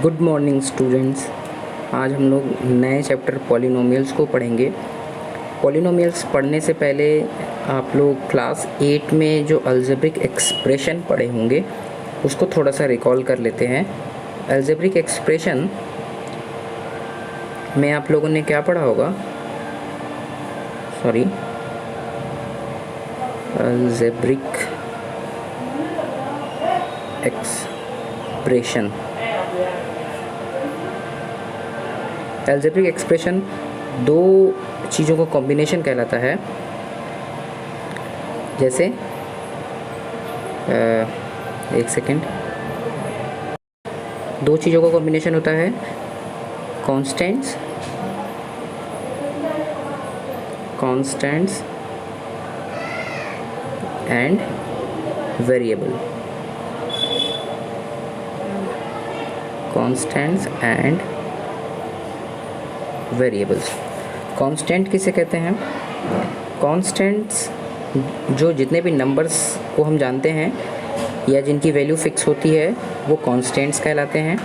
Good morning students. आज हम लोग नए चैप्टर पॉलिनोमियल्स को पढ़ेंगे। पॉलिनोमियल्स पढ़ने से पहले आप लोग क्लास 8 में जो अलजेब्रिक एक्सप्रेशन पढ़े होंगे उसको थोड़ा सा रिकॉल कर लेते हैं। अलजेब्रिक एक्सप्रेशन में आप लोगों ने क्या पढ़ा होगा? Algebraic expression. अलजेब्रिक एक्सप्रेशन दो चीज़ों का कॉम्बिनेशन कहलाता है। जैसे एक सेकेंड, दो चीज़ों का कॉम्बिनेशन होता है, constants and variable. Constants and variables. Constant किसे कहते हैं? कांस्टेंट्स जो जितने भी नंबर्स को हम जानते हैं या जिनकी वैल्यू फिक्स होती है वो कांस्टेंट्स कहलाते हैं।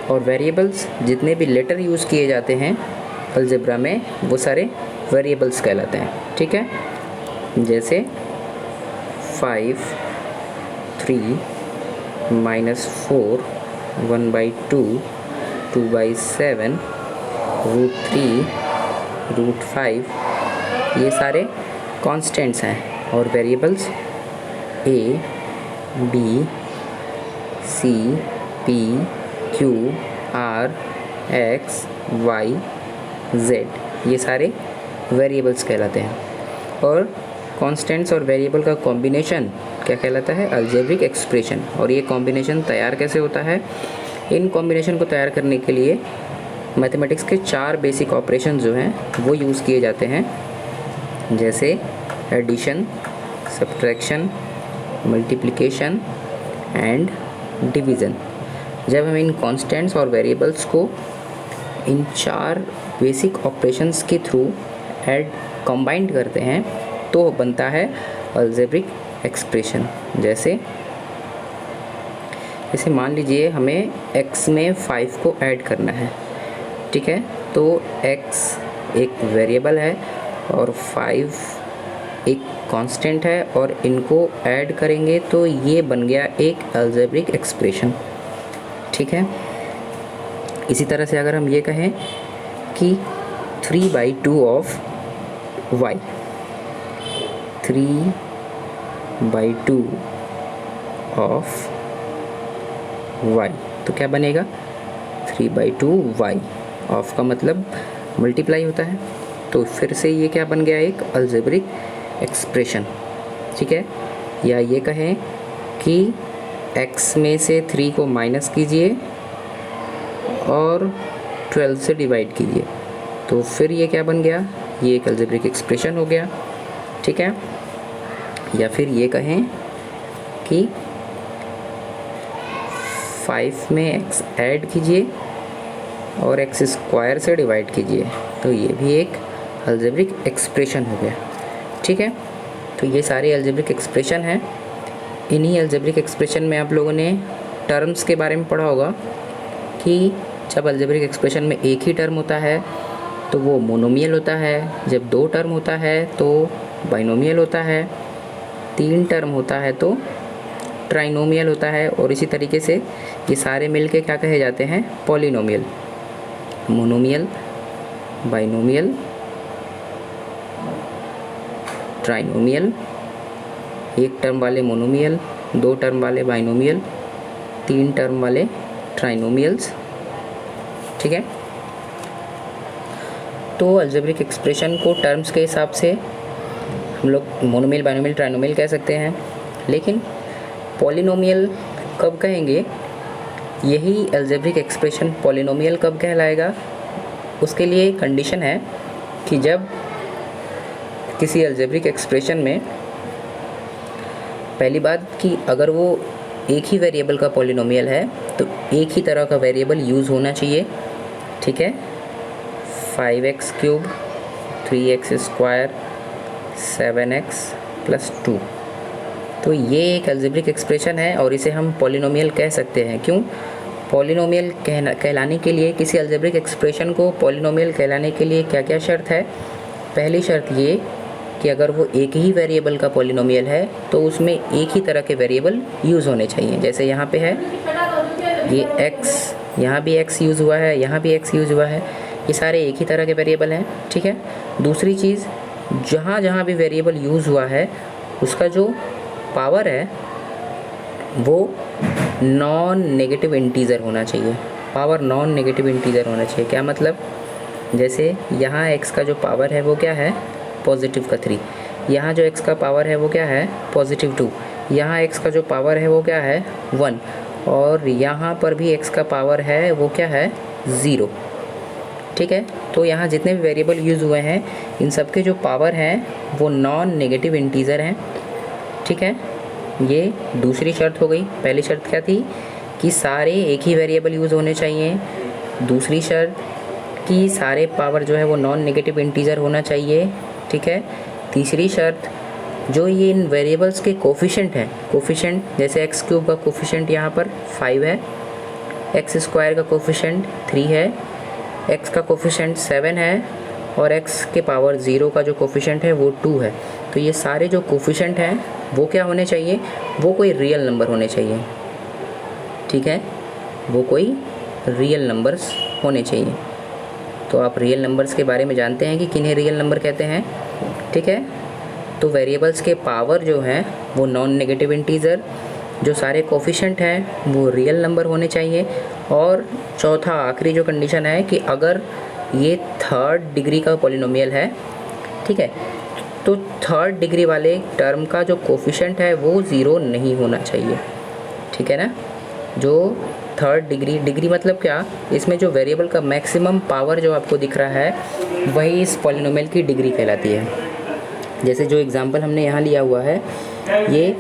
और वेरिएबल्स जितने भी लेटर यूज़ किए जाते हैं अलजेब्रा में वो सारे वेरिएबल्स कहलाते हैं। ठीक है, जैसे 5, 3, -4, 1/2, 2/7, √3, √5, ये सारे कांस्टेंट्स हैं। और variables a, b, c, p, q, r, x, y, z, ये सारे वेरिएबल्स कहलाते हैं। और कांस्टेंट्स और वेरिएबल का कॉम्बिनेशन क्या कहलाता है? Algebraic expression. और ये कॉम्बिनेशन तैयार कैसे होता है? इन कॉम्बिनेशन को तैयार करने के लिए मैथमेटिक्स के 4 बेसिक ऑपरेशन जो हैं वो यूज़ किए जाते हैं, जैसे addition, subtraction, multiplication and division. जब हम इन कांस्टेंट्स और वेरिएबल्स को इन 4 बेसिक ऑपरेशंस के थ्रू ऐड कंबाइंड करते हैं तो बनता है अलजेब्रिक एक्सप्रेशन। जैसे मान लीजिए हमें x में 5 को ऐड करना है। ठीक है, तो x एक वेरिएबल है और 5 एक कांस्टेंट है और इनको ऐड करेंगे तो ये बन गया एक अलजेब्रिक एक्सप्रेशन। ठीक है, इसी तरह से अगर हम ये कहें कि 3/2 ऑफ y, 3/2 ऑफ y, तो क्या बनेगा? 3/2 y। ऑफ का मतलब मल्टीप्लाई होता है, तो फिर से ये क्या बन गया? एक अलजेब्रिक एक्सप्रेशन। ठीक है, या ये कहें कि x में से 3 को माइनस कीजिए और 12 से डिवाइड कीजिए, तो फिर ये क्या बन गया? ये एक अलजेब्रिक एक्सप्रेशन हो गया। ठीक है, या फिर ये कहें कि 5 में x ऐड कीजिए और x² से डिवाइड कीजिए, तो ये भी एक अलजेब्रिक एक्सप्रेशन हो गया। ठीक है, तो ये सारे अलजेब्रिक एक्सप्रेशन हैं। इन्हीं अलजेब्रिक एक्सप्रेशन में आप लोगों ने टर्म्स के बारे में पढ़ा होगा कि जब अलजेब्रिक एक्सप्रेशन में एक ही टर्म होता है तो वो मोनोमियल होता है, जब 2 टर्म होता है तो बाइनोमियल होता है, 3 टर्म होता है तो ट्राइनोमियल होता है, और इसी तरीके से ये सारे मिलके क्या कहे जाते हैं? पॉलिनोमियल। मोनोमियल, बाइनोमियल, ट्राइनोमियल, एक टर्म वाले मोनोमियल, 2 टर्म वाले बाइनोमियल, 3 टर्म वाले ट्राइनोमियल्स। ठीक है, तो अलजेब्रिक एक्सप्रेशन को टर्म्स के हिसाब से हम लोग मोनोमियल, बाइनोमियल, ट्राइनोमियल कह सकते हैं, लेकिन पॉलिनोमियल कब कहेंगे? यही अलजेब्रिक एक्सप्रेशन पॉलिनोमियल कब कहलाएगा? उसके लिए कंडीशन है कि जब किसी अलजेब्रिक एक्सप्रेशन में, पहली बात कि अगर वो एक ही वेरिएबल का पॉलिनोमियल है तो एक ही तरह का वेरिएबल यूज़ होना चाहिए। ठीक है, 5x³ 3x², 7x + 2, तो ये एक अलजेब्रिक एक्सप्रेशन है और इसे हम पॉलिनोमियल कह सकते हैं। क्यों? पॉलिनोमियल कहलाने के लिए, किसी अलजेब्रिक एक्सप्रेशन को पॉलिनोमियल कहलाने के लिए क्या क्या शर्त है? पहली शर्त ये कि अगर वो एक ही वेरिएबल का पॉलिनोमियल है तो उसमें एक ही तरह के वेरिएबल यूज़ होने चाहिए। जैसे यहाँ पे है ये x, यहाँ भी x यूज़ हुआ है, यहाँ भी x यूज़ हुआ है, ये सारे एक ही तरह के वेरिएबल हैं, ठीक है। दूसरी चीज़, जहाँ जहाँ भी वेरिएबल यूज़ हुआ है उसका जो पावर है वो नॉन नेगेटिव इंटीज़र होना चाहिए। पावर नॉन नेगेटिव इंटीज़र होना चाहिए। क्या मतलब? जैसे यहाँ x का जो पावर है वो क्या है? पॉजिटिव का 3। यहाँ जो x का पावर है वो क्या है? पॉजिटिव 2। यहाँ x का जो पावर है वो क्या है? 1। और यहाँ पर भी x का पावर है वो क्या है? 0। ठीक है। तो यहाँ जितने भी वेरिएबल यूज़ हुए हैं इन सब के जो पावर हैं वो नॉन नेगेटिव इंटीज़र हैं, ठीक है। ये दूसरी शर्त हो गई। पहली शर्त क्या थी? कि सारे एक ही वेरिएबल यूज़ होने चाहिए। दूसरी शर्त कि सारे पावर जो है वो नॉन नेगेटिव इंटीज़र होना चाहिए, ठीक है। तीसरी शर्त, जो ये इन वेरिएबल्स के कोफिशिएंट हैं, कोफिशिएंट जैसे x³ का कोफिशिएंट यहाँ पर 5 है, x² का कोफिशिएंट 3 है, x का कोफिशिएंट 7 है और x के पावर 0 का जो कोफिशिएंट है वो 2 है। तो ये सारे जो कोफिशिएंट हैं वो क्या होने चाहिए? वो कोई रियल नंबर होने चाहिए, ठीक है। वो कोई रियल नंबर्स होने चाहिए। तो आप रियल नंबर्स के बारे में जानते हैं कि किन्हें रियल नंबर कहते हैं, ठीक है। तो वेरिएबल्स के पावर जो हैं वो नॉन नेगेटिव इंटीज़र, जो सारे कोफिशिएंट हैं वो रियल नंबर होने चाहिए। और चौथा आखिरी जो कंडीशन है कि अगर ये थर्ड डिग्री का पॉलिनोमियल है, ठीक है, तो थर्ड डिग्री वाले टर्म का जो कोफिशिएंट है वो 0 नहीं होना चाहिए, ठीक है ना। जो थर्ड डिग्री मतलब क्या? इसमें जो वेरिएबल का मैक्सिमम पावर जो आपको दिख रहा है वही इस पॉलिनोमियल की डिग्री कहलाती है। जैसे जो एग्जांपल हमने यहाँ लिया हुआ है, ये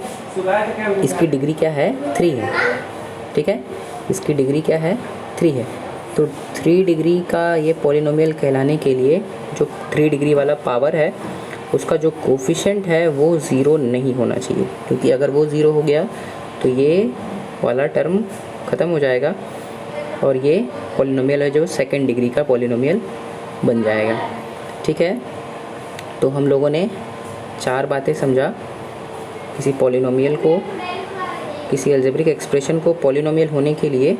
इसकी डिग्री क्या है? 3 है, ठीक है। इसकी डिग्री क्या है? 3 है। तो 3 डिग्री का ये पॉलिनोमियल कहलाने के लिए जो 3 डिग्री वाला पावर है उसका जो कोफिशिएंट है वो 0 नहीं होना चाहिए, क्योंकि अगर वो 0 हो गया तो ये वाला टर्म ख़त्म हो जाएगा और ये पॉलिनोमियल है जो सेकंड डिग्री का पॉलिनोमियल बन जाएगा, ठीक है। तो हम लोगों ने 4 बातें समझा। किसी पॉलिनोमियल को, किसी अलजेब्रिक एक्सप्रेशन को पॉलिनोमियल होने के लिए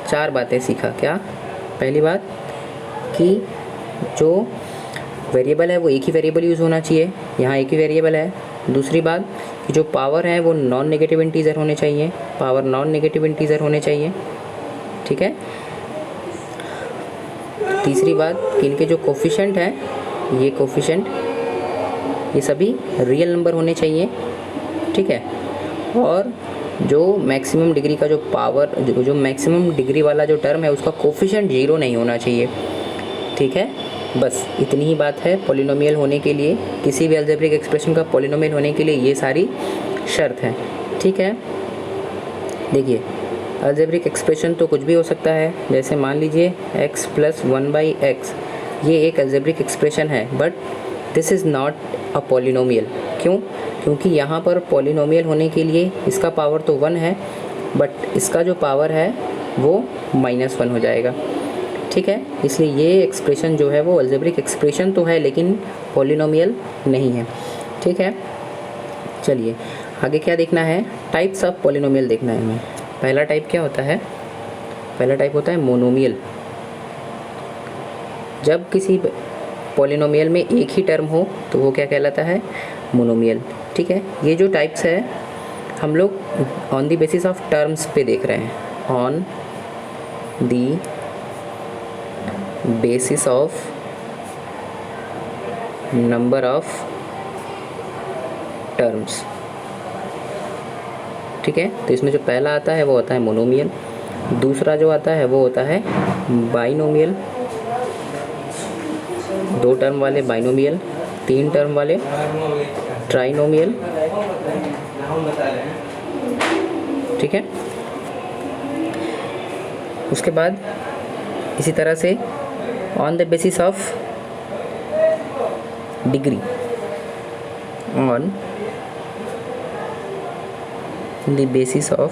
4 बातें सीखा। क्या? पहली बात कि जो वेरिएबल है वो एक ही वेरिएबल यूज़ होना चाहिए, यहाँ एक ही वेरिएबल है। दूसरी बात कि जो पावर है वो नॉन नेगेटिव इंटीज़र होने चाहिए, पावर नॉन नेगेटिव इंटीज़र होने चाहिए, ठीक है। तीसरी बात कि इनके जो कोफिशिएंट हैं, ये कोफिशिएंट ये सभी रियल नंबर होने चाहिए, ठीक है। और जो मैक्सिमम डिग्री का जो पावर, जो मैक्सिमम डिग्री वाला जो टर्म है उसका कोफिशिएंट 0 नहीं होना चाहिए, ठीक है। बस इतनी ही बात है पॉलिनोमियल होने के लिए। किसी भी अलजेब्रिक एक्सप्रेशन का पॉलिनोमियल होने के लिए ये सारी शर्त हैं, ठीक है। देखिए, अलजेब्रिक एक्सप्रेशन तो कुछ भी हो सकता है। जैसे मान लीजिए x + 1/x, ये एक अलजेब्रिक एक्सप्रेशन है, but this is not a polynomial. क्यों? क्योंकि यहाँ पर पॉलिनोमियल होने के लिए इसका पावर तो 1 है, बट इसका जो पावर है वो -1 हो जाएगा, ठीक है। इसलिए ये एक्सप्रेशन जो है वो अलजेब्रिक एक्सप्रेशन तो है लेकिन पॉलिनोमियल नहीं है, ठीक है। चलिए आगे क्या देखना है? टाइप्स ऑफ पॉलिनोमियल देखना है हमें। पहला टाइप क्या होता है? पहला टाइप होता है मोनोमियल। जब किसी पॉलिनोमियल में एक ही टर्म हो तो वो क्या कहलाता है? मोनोमियल, ठीक है। ये जो टाइप्स है हम लोग on the basis of terms पे देख रहे हैं, on the basis of number of terms, ठीक है। तो इसमें जो पहला आता है वो होता है मोनोमियल, दूसरा जो आता है वो होता है बाइनोमियल, 2 टर्म वाले बाइनोमियल, 3 टर्म वाले ट्राइनोमियल, ठीक है। उसके बाद इसी तरह से on the basis of degree, on the basis of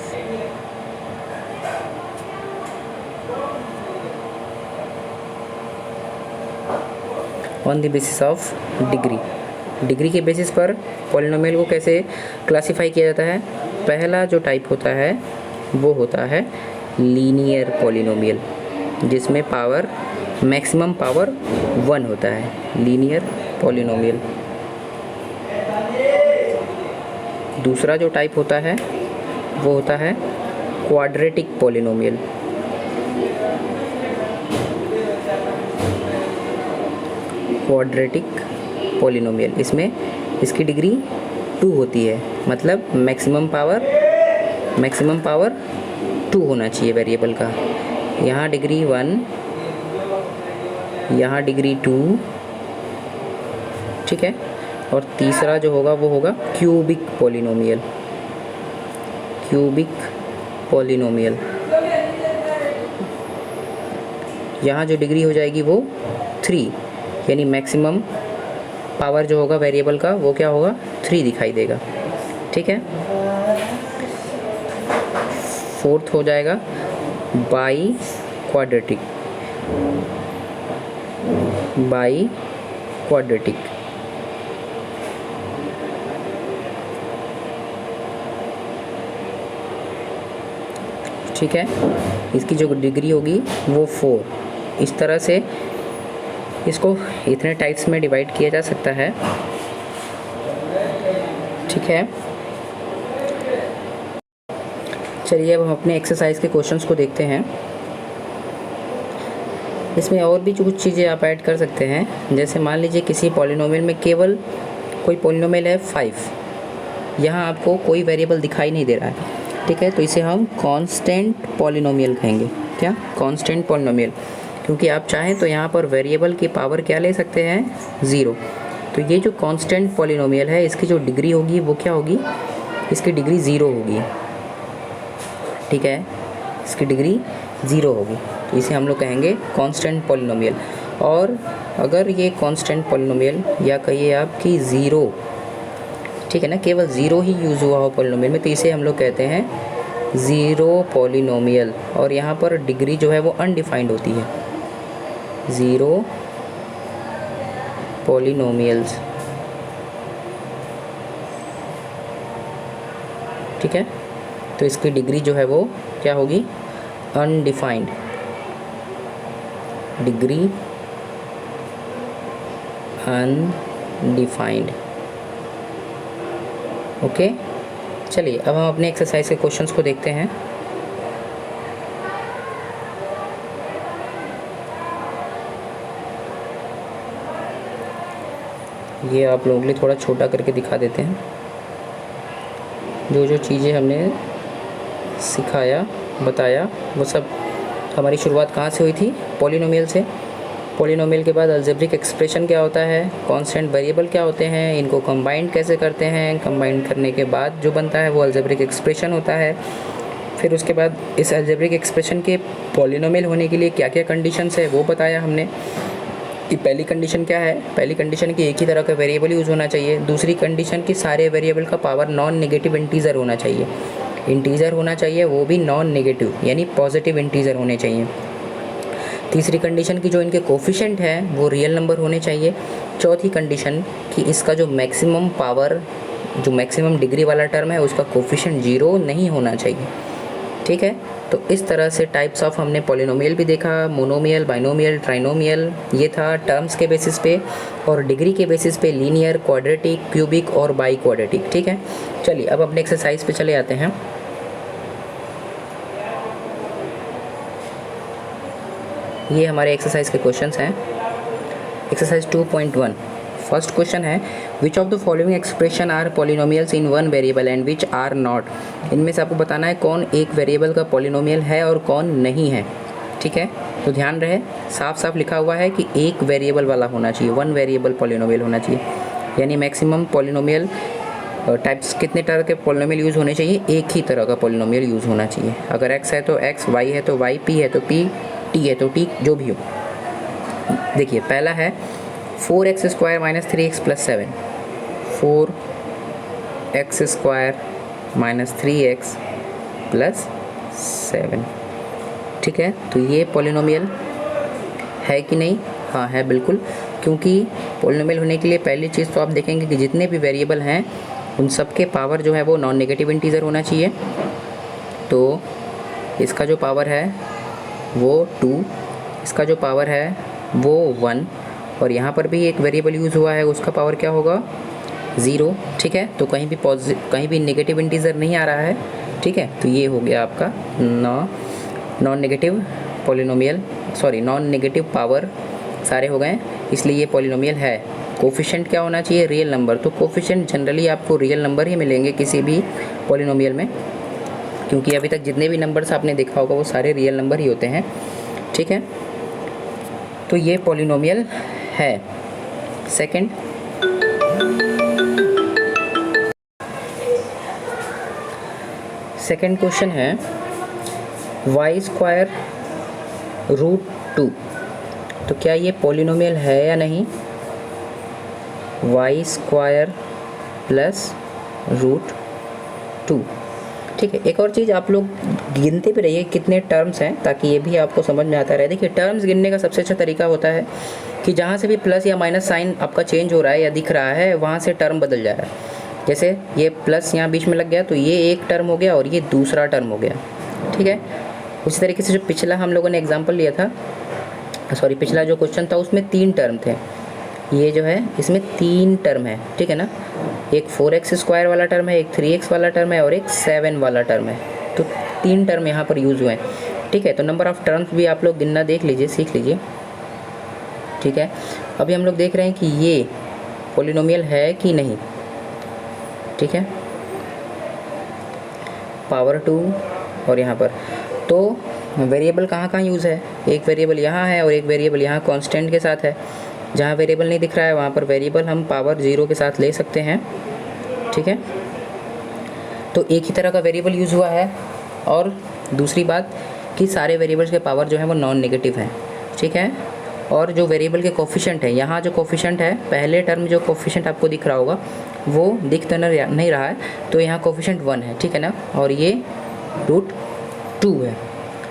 degree. Degree के बेसिस पर पॉलिनोमियल को कैसे क्लासिफाई किया जाता है? पहला जो टाइप होता है वो होता है लीनियर पॉलिनोमियल, जिसमें पावर मैक्सिमम पावर 1 होता है, लीनियर पॉलिनोमियल। दूसरा जो टाइप होता है वो होता है क्वाड्रेटिक पॉलिनोमियल। क्वाड्रेटिक पॉलिनोमियल, इसमें इसकी डिग्री 2 होती है, मतलब मैक्सिमम पावर 2 होना चाहिए वेरिएबल का। यहाँ डिग्री 1, यहाँ डिग्री 2, ठीक है। और तीसरा जो होगा वो होगा क्यूबिक पॉलिनोमियल। यहाँ जो डिग्री हो जाएगी वो 3, यानी मैक्सिमम पावर जो होगा वेरिएबल का वो क्या होगा? 3 दिखाई देगा, ठीक है। फोर्थ हो जाएगा बाई क्वाड्रेटिक। ठीक है, इसकी जो डिग्री होगी वो 4। इस तरह से इसको इतने टाइप्स में डिवाइड किया जा सकता है, ठीक है। चलिए अब हम अपने एक्सरसाइज के क्वेश्चंस को देखते हैं। इसमें और भी कुछ चीज़ें आप ऐड कर सकते हैं, जैसे मान लीजिए किसी पॉलिनोमियल में केवल कोई पॉलिनोमियल है 5, यहाँ आपको कोई वेरिएबल दिखाई नहीं दे रहा है, ठीक है, तो इसे हम कांस्टेंट पॉलिनोमियल कहेंगे। क्या? कांस्टेंट पॉलिनोमियल, क्योंकि आप चाहें तो यहाँ पर वेरिएबल की पावर क्या ले सकते हैं? 0। तो ये जो कांस्टेंट पॉलिनोमियल है इसकी जो डिग्री होगी वो क्या होगी? इसकी डिग्री 0 होगी, ठीक है, इसकी डिग्री 0 होगी, तो इसे हम लोग कहेंगे कांस्टेंट पॉलिनोमियल। और अगर ये कांस्टेंट पॉलिनोमियल या कहिए आप कि 0, ठीक है ना, केवल 0 ही यूज़ हुआ हो पॉलिनोमियल में, तो इसे हम लोग कहते हैं 0 पॉलिनोमियल। और यहाँ पर डिग्री जो है वो अनडिफाइंड होती है, 0 पॉलिनोमियल्स, ठीक है। तो इसकी डिग्री जो है वो क्या होगी? Undefined, degree undefined, okay. चलिए अब हम अपने एक्सरसाइज के क्वेश्चंस को देखते हैं। ये आप लोगों के लिए थोड़ा छोटा करके दिखा देते हैं। जो जो चीज़ें हमने सिखाया बताया वो सब, हमारी शुरुआत कहाँ से हुई थी? पॉलिनोमियल से। पॉलिनोमियल के बाद अलजेब्रिक एक्सप्रेशन क्या होता है, कांस्टेंट वेरिएबल क्या होते हैं, इनको कंबाइन कैसे करते हैं, कंबाइन करने के बाद जो बनता है वो अलजेब्रिक एक्सप्रेशन होता है। फिर उसके बाद इस अलजेब्रिक एक्सप्रेशन के पॉलिनोमियल होने के लिए क्या क्या कंडीशंस है वो बताया हमने कि पहली कंडीशन क्या है? पहली कंडीशन कि एक ही तरह का वेरिएबल यूज़ होना चाहिए। दूसरी कंडीशन कि सारे वेरिएबल का पावर नॉन नेगेटिव इंटीजर होना चाहिए, इंटीजर होना चाहिए, वो भी नॉन नेगेटिव यानी पॉजिटिव इंटीजर होने चाहिए। तीसरी कंडीशन की जो इनके कोफिशिएंट है वो रियल नंबर होने चाहिए। चौथी कंडीशन कि इसका जो मैक्सिमम पावर, जो मैक्सिमम डिग्री वाला टर्म है उसका कोफिशिएंट 0 नहीं होना चाहिए, ठीक है। तो इस तरह से टाइप्स ऑफ हमने पॉलिनोमियल भी देखा, मोनोमियल, बाइनोमियल, ट्राइनोमियल, ये था टर्म्स के बेसिस पे, और डिग्री के बेसिस पे लीनियर, क्वाड्रेटिक, क्यूबिक और बाई क्वाड्रेटिक, ठीक है। चलिए अब अपने एक्सरसाइज पे चले आते हैं। ये हमारे एक्सरसाइज के क्वेश्चंस हैं। एक्सरसाइज 2.1 फर्स्ट क्वेश्चन है which of the following expression are polynomials in one variable and which are not. इनमें से आपको बताना है कौन एक वेरिएबल का पॉलिनोमियल है और कौन नहीं है, ठीक है। तो ध्यान रहे, साफ साफ लिखा हुआ है कि एक वेरिएबल वाला होना चाहिए, वन वेरिएबल पॉलिनोमियल होना चाहिए, यानी मैक्सिमम पॉलिनोमियल टाइप्स कितने तरह के पॉलिनोमियल यूज़ होने चाहिए? एक ही तरह का पॉलिनोमियल यूज़ होना चाहिए। अगर एक्स है तो एक्स, वाई है तो वाई, पी है तो पी, टी है तो टी, जो भी हो। देखिए पहला है 4x² - 3x + 7, 4x² -3x + 7। ठीक है, तो ये पॉलिनोमियल है कि नहीं? हाँ है बिल्कुल, क्योंकि पॉलिनोमियल होने के लिए पहली चीज़ तो आप देखेंगे कि जितने भी वेरिएबल हैं उन सब के पावर जो है वो नॉन नेगेटिव इंटीजर होना चाहिए। तो इसका जो पावर है वो 2, इसका जो पावर है वो 1, और यहाँ पर भी एक वेरिएबल यूज़ हुआ है, उसका पावर क्या होगा? 0। ठीक है, तो कहीं भी नेगेटिव इंटीजर नहीं आ रहा है। ठीक है, तो ये हो गया आपका non negative polynomial, sorry non negative power सारे हो गए, इसलिए ये पॉलिनोमियल है। कोफिशिएंट क्या होना चाहिए? Real number. तो कोफिशिएंट जनरली आपको रियल नंबर ही मिलेंगे किसी भी पॉलिनोमियल में, क्योंकि अभी तक जितने भी नंबर्स आपने देखा होगा वो सारे रियल नंबर ही होते हैं। ठीक है, तो ये पॉलिनोमियल है। सेकंड, सेकंड क्वेश्चन है y² √2। तो क्या ये पॉलिनोमियल है या नहीं? y² + √2। ठीक है, एक और चीज़ आप लोग गिनते भी रहिए कितने टर्म्स हैं, ताकि ये भी आपको समझ में आता रहे। देखिए, टर्म्स गिनने का सबसे अच्छा तरीका होता है कि जहाँ से भी प्लस या माइनस साइन आपका चेंज हो रहा है या दिख रहा है वहाँ से टर्म बदल जा रहा है। जैसे ये प्लस यहाँ बीच में लग गया तो ये एक टर्म हो गया और ये दूसरा टर्म हो गया। ठीक है, उसी तरीके से जो पिछला हम लोगों ने एग्जाम्पल लिया था, सॉरी पिछला जो क्वेश्चन था उसमें 3 टर्म थे, ये जो है इसमें 3 टर्म है। ठीक है ना, एक 4x² वाला टर्म है, एक 3x वाला टर्म है और एक 7 वाला टर्म है। तो 3 टर्म यहाँ पर यूज़ हुए हैं। ठीक है, तो नंबर ऑफ़ टर्म्स भी आप लोग गिनना देख लीजिए, सीख लीजिए। ठीक है, अभी हम लोग देख रहे हैं कि ये पॉलिनोमियल है कि नहीं। ठीक है, पावर 2 और यहाँ पर तो वेरिएबल कहाँ कहाँ यूज़ है? एक वेरिएबल यहाँ है और एक वेरिएबल यहाँ कांस्टेंट के साथ है। जहाँ वेरिएबल नहीं दिख रहा है वहाँ पर वेरिएबल हम पावर 0 के साथ ले सकते हैं। ठीक है, तो एक ही तरह का वेरिएबल यूज़ हुआ है, और दूसरी बात कि सारे वेरिएबल्स के पावर जो है वो नॉन नेगेटिव हैं। ठीक है, और जो वेरिएबल के कोफिशिएंट है, यहाँ जो कोफिशिएंट है, पहले टर्म जो कोफिशिएंट आपको दिख रहा होगा वो दिख तो नहीं रहा है, तो यहाँ कोफिशिएंट 1 है। ठीक है ना, और ये √2 है।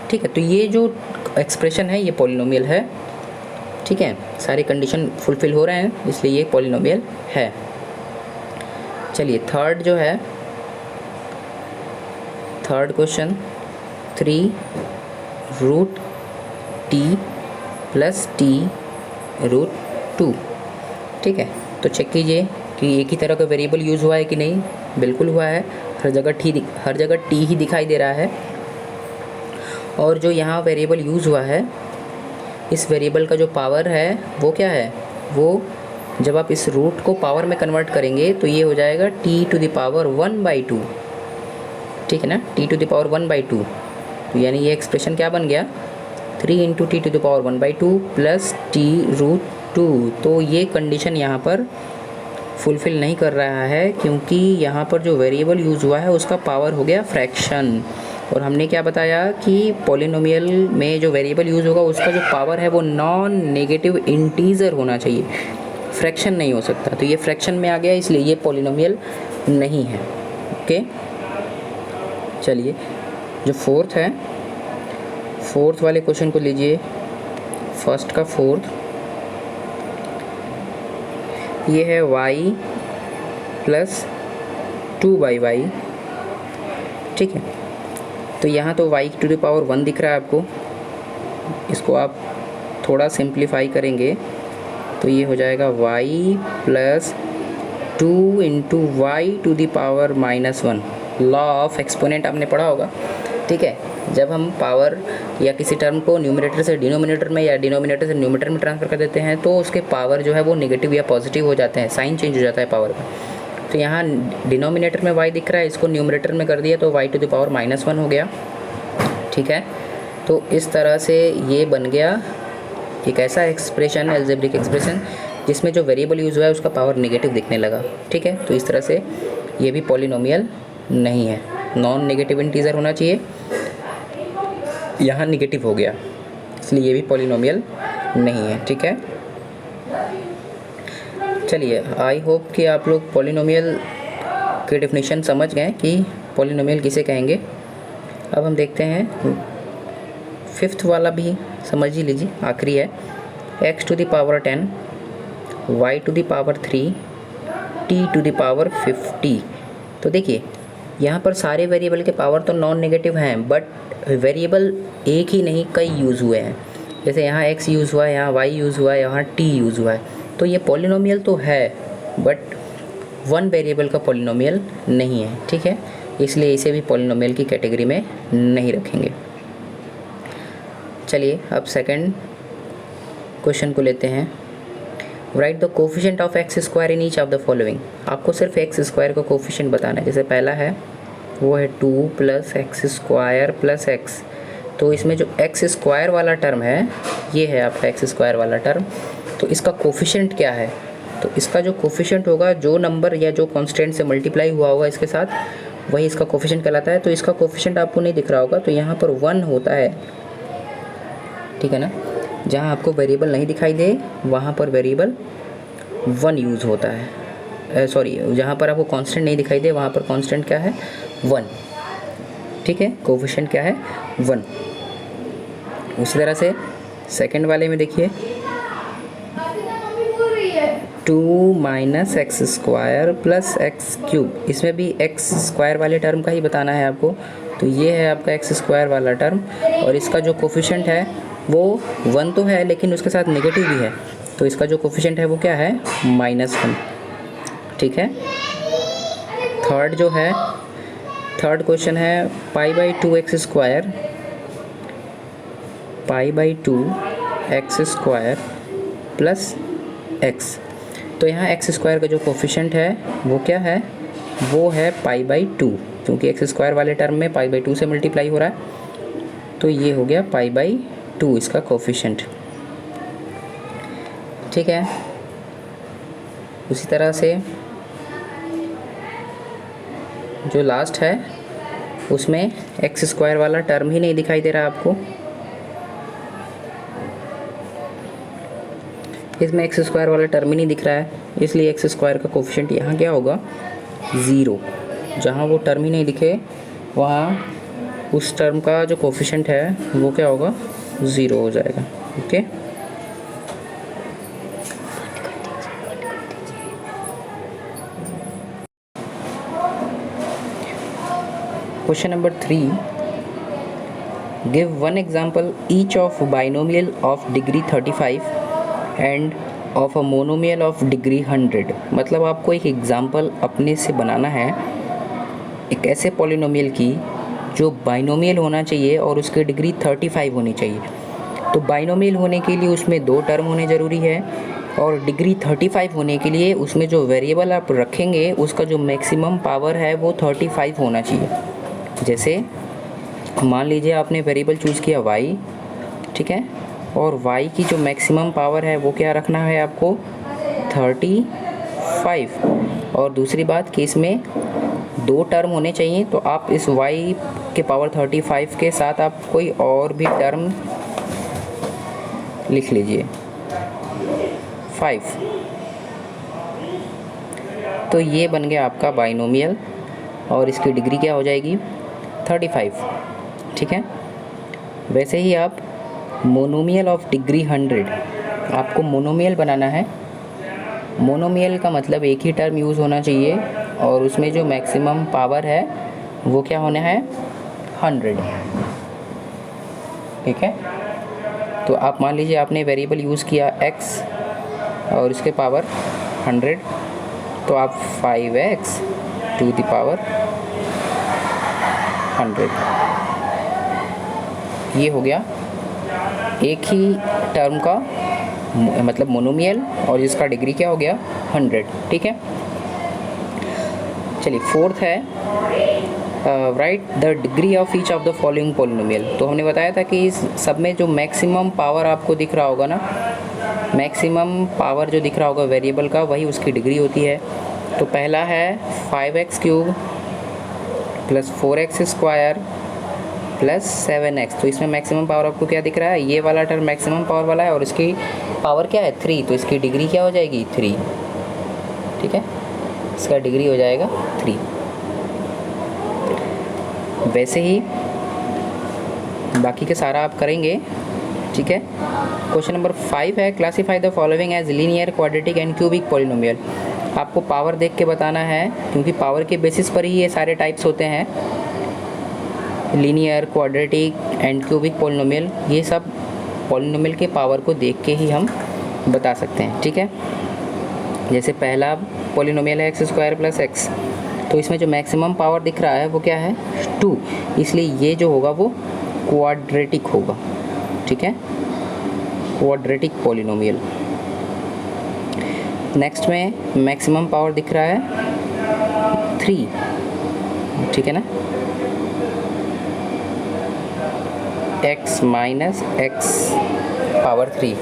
ठीक है, तो ये जो एक्सप्रेशन है ये पॉलिनोमियल है। ठीक है, सारे कंडीशन फुलफिल हो रहे हैं, इसलिए ये पॉलिनोमियल है। चलिए थर्ड जो है, थर्ड क्वेश्चन 3 √t + t √2। ठीक है, तो चेक कीजिए कि एक ही तरह का वेरिएबल यूज़ हुआ है कि नहीं। बिल्कुल हुआ है, हर जगह t ही दिखाई दे रहा है। और जो यहाँ वेरिएबल यूज़ हुआ है, इस वेरिएबल का जो पावर है वो क्या है? वो जब आप इस रूट को पावर में कन्वर्ट करेंगे तो ये हो जाएगा t⁻1/2। ठीक है ना, t⁻1/2। तो यानी ये एक्सप्रेशन क्या बन गया? 3 × t⁻1/2 + t√2। तो ये कंडीशन यहाँ पर फुलफ़िल नहीं कर रहा है, क्योंकि यहाँ पर जो वेरिएबल यूज़ हुआ है उसका पावर हो गया फ्रैक्शन। और हमने क्या बताया कि पॉलिनोमियल में जो वेरिएबल यूज़ होगा उसका जो पावर है वो नॉन नेगेटिव इंटीजर होना चाहिए, फ्रैक्शन नहीं हो सकता। तो ये फ्रैक्शन में आ गया, इसलिए ये पॉलिनोमियल नहीं है। ओके, चलिए जो फोर्थ है, फोर्थ वाले क्वेश्चन को लीजिए। फर्स्ट का फोर्थ, ये है y + 2y। ठीक है, तो यहाँ तो y⁻1 दिख रहा है आपको, इसको आप थोड़ा सिंप्लीफाई करेंगे तो ये हो जाएगा y + 2 × y⁻⁻1। Law of exponent आपने पढ़ा होगा। ठीक है, जब हम पावर या किसी टर्म को न्यूमरेटर से डिनोमिनेटर में या डिनोमिनेटर से न्यूमरेटर में ट्रांसफ़र कर देते हैं तो उसके पावर जो है वो नेगेटिव या पॉजिटिव हो जाते हैं, साइन चेंज हो जाता है पावर का। तो यहाँ डिनोमिनेटर में y दिख रहा है, इसको न्यूमरेटर में कर दिया तो y⁻1 हो गया। ठीक है, तो इस तरह से ये बन गया एक ऐसा एक्सप्रेशन, अलजेब्रिक एक्सप्रेशन, जिसमें जो वेरिएबल यूज़ हुआ है उसका पावर नेगेटिव दिखने लगा। ठीक है, तो इस तरह से ये भी पॉलिनोमियल नहीं है, नॉन नेगेटिव इंटीजर होना चाहिए, यहाँ नेगेटिव हो गया, इसलिए ये भी पॉलिनोमियल नहीं है। ठीक है, चलिए आई होप कि आप लोग पॉलिनोमियल की डेफिनेशन समझ गए कि पॉलिनोमियल किसे कहेंगे। अब हम देखते हैं 5th वाला भी समझ ही लीजिए, आखिरी है। x to the power 10, y to the power 3, t to the power 50। तो देखिए यहाँ पर सारे वेरिएबल के पावर तो नॉन नेगेटिव हैं, बट वेरिएबल एक ही नहीं कई यूज़ हुए हैं। जैसे यहाँ x यूज़ हुआ है, यहाँ y यूज़ हुआ है, यहाँ t यूज़ हुआ है। तो ये पॉलिनोमियल तो है बट वन वेरिएबल का पॉलिनोमियल नहीं है, ठीक है। इसलिए इसे भी पॉलिनोमियल की कैटेगरी में नहीं रखेंगे। चलिए अब सेकंड क्वेश्चन को लेते हैं। Right the coefficient of x square in each of the following. आपको सिर्फ एक्स स्क्वायर का कोफिशिएंट बताना है। जैसे पहला है वो है 2 + एक्स स्क्वायर + एक्स। तो इसमें जो एक्स स्क्वायर वाला टर्म है, ये है आपका एक्स स्क्वायर वाला टर्म। तो इसका कोफिशिएंट क्या है? तो इसका जो कोफिशिएंट होगा, जो नंबर या जो कांस्टेंट से मल्टीप्लाई हुआ होगा इसके साथ, वही इसका कोफिशिएंट कहलाता है। तो इसका कोफिशिएंट आपको नहीं दिख रहा होगा, तो यहाँ पर 1 होता है, ठीक है ना। जहाँ आपको वेरिएबल नहीं दिखाई दे वहाँ पर वेरिएबल 1 यूज़ होता है। सॉरी, जहाँ पर आपको कांस्टेंट नहीं दिखाई दे वहाँ पर कांस्टेंट क्या है? 1, ठीक है। कोफिशिएंट क्या है? 1। उसी तरह से सेकंड वाले में देखिए 2 - एक्स स्क्वायर + एक्स क्यूब। इसमें भी एक्स स्क्वायर वाले टर्म का ही बताना है आपको। तो ये है आपका एक्स स्क्वायर वाला टर्म, और इसका जो कोफिशिएंट है वो 1 तो है लेकिन उसके साथ नेगेटिव भी है। तो इसका जो कोफिशिएंट है वो क्या है? -1, ठीक है। थर्ड जो है, थर्ड क्वेश्चन है π/2 x square, π/2 x square + x. तो यहाँ एक्स स्क्वायर का जो कोफिशिएंट है वो क्या है? वो है π/2, क्योंकि एक्स स्क्वायर वाले टर्म में π/2 से मल्टीप्लाई हो रहा है। तो ये हो गया π/2 इसका कोफिशिएंट, ठीक है। उसी तरह से जो लास्ट है उसमें एक्स स्क्वायर वाला टर्म ही नहीं दिखाई दे रहा आपको। इसमें एक्स स्क्वायर वाला टर्म ही नहीं दिख रहा है, इसलिए एक्स स्क्वायर का कोफिशिएंट यहाँ क्या होगा? 0। जहाँ वो टर्म ही नहीं दिखे वहाँ उस टर्म का जो कोफिशिएंट है वो क्या होगा? 0 हो जाएगा, okay. Question number 3, give one example each of binomial of degree 35 end of a monomial of degree 100। मतलब आपको एक एग्जाम्पल अपने से बनाना है एक ऐसे पॉलिनोमियल की जो बाइनोमियल होना चाहिए और उसकी डिग्री 35 होनी चाहिए। तो बाइनोमियल होने के लिए उसमें 2 टर्म होने ज़रूरी है, और डिग्री 35 होने के लिए उसमें जो वेरिएबल आप रखेंगे उसका जो मैक्सिमम पावर है वो 35 होना चाहिए। जैसे मान लीजिए आपने वेरिएबल चूज़ किया y, ठीक है, और y की जो मैक्सिमम पावर है वो क्या रखना है आपको? 35। और दूसरी बात कि इसमें 2 टर्म होने चाहिए, तो आप इस y के पावर 35 के साथ आप कोई और भी टर्म लिख लीजिए 5। तो ये बन गया आपका बाइनोमियल, और इसकी डिग्री क्या हो जाएगी? 35, ठीक है। वैसे ही आप मोनोमियल ऑफ डिग्री 100, आपको मोनोमियल बनाना है। मोनोमियल का मतलब एक ही टर्म यूज़ होना चाहिए और उसमें जो मैक्सिमम पावर है वो क्या होना है? 100, ठीक है। तो आप मान लीजिए आपने वेरिएबल यूज़ किया x और इसके पावर 100, तो आप 5x टू द पावर 100, ये हो गया एक ही टर्म का मतलब मोनोमियल, और इसका डिग्री क्या हो गया? 100, ठीक है। चलिए फोर्थ है right the degree of each of the following polynomial. तो हमने बताया था कि इस सब में जो मैक्सिमम पावर आपको दिख रहा होगा ना, मैक्सिमम पावर जो दिख रहा होगा वेरिएबल का, वही उसकी डिग्री होती है। तो पहला है 5x³ + 4x² + 7x। तो इसमें मैक्सिमम पावर आपको क्या दिख रहा है? ये वाला टर्म मैक्सिमम पावर वाला है और इसकी पावर क्या है? 3। तो इसकी डिग्री क्या हो जाएगी? 3, ठीक है। इसका डिग्री हो जाएगा 3। वैसे ही बाकी के सारा आप करेंगे, ठीक है। क्वेश्चन नंबर 5 है, classify the following as linear, quadratic and cubic polynomial. आपको पावर देख के बताना है, क्योंकि पावर के बेसिस पर ही ये सारे टाइप्स होते हैं, linear, quadratic and cubic polynomial. ये सब पॉलिनोमियल के पावर को देख के ही हम बता सकते हैं, ठीक है। जैसे पहला पॉलिनोमियल है x² + x, तो इसमें जो मैक्सिमम पावर दिख रहा है वो क्या है 2, इसलिए ये जो होगा वो क्वाड्रेटिक होगा, ठीक है, क्वाड्रेटिक पॉलिनोमियल। नेक्स्ट में मैक्सिमम पावर दिख रहा है 3, ठीक है ना, x - x पावर 3,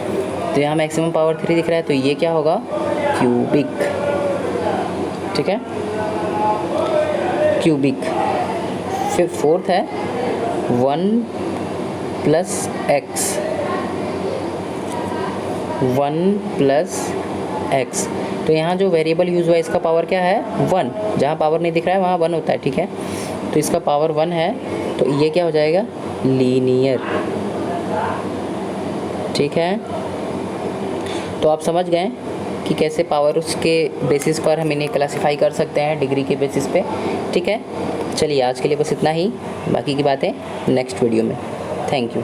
तो यहाँ मैक्सिमम पावर 3 दिख रहा है, तो ये क्या होगा क्यूबिक, ठीक है, क्यूबिक। फिर फोर्थ है 1 + x, 1 + x, तो यहाँ जो वेरिएबल यूज़ हुआ है इसका पावर क्या है 1, जहाँ पावर नहीं दिख रहा है वहाँ 1 होता है, ठीक है, तो इसका पावर 1 है, तो ये क्या हो जाएगा लीनियर, ठीक है। तो आप समझ गए कि कैसे पावर उसके बेसिस पर हम इन्हें क्लासिफाई कर सकते हैं, डिग्री के बेसिस पे, ठीक है। चलिए आज के लिए बस इतना ही, बाकी की बातें नेक्स्ट वीडियो में। Thank you.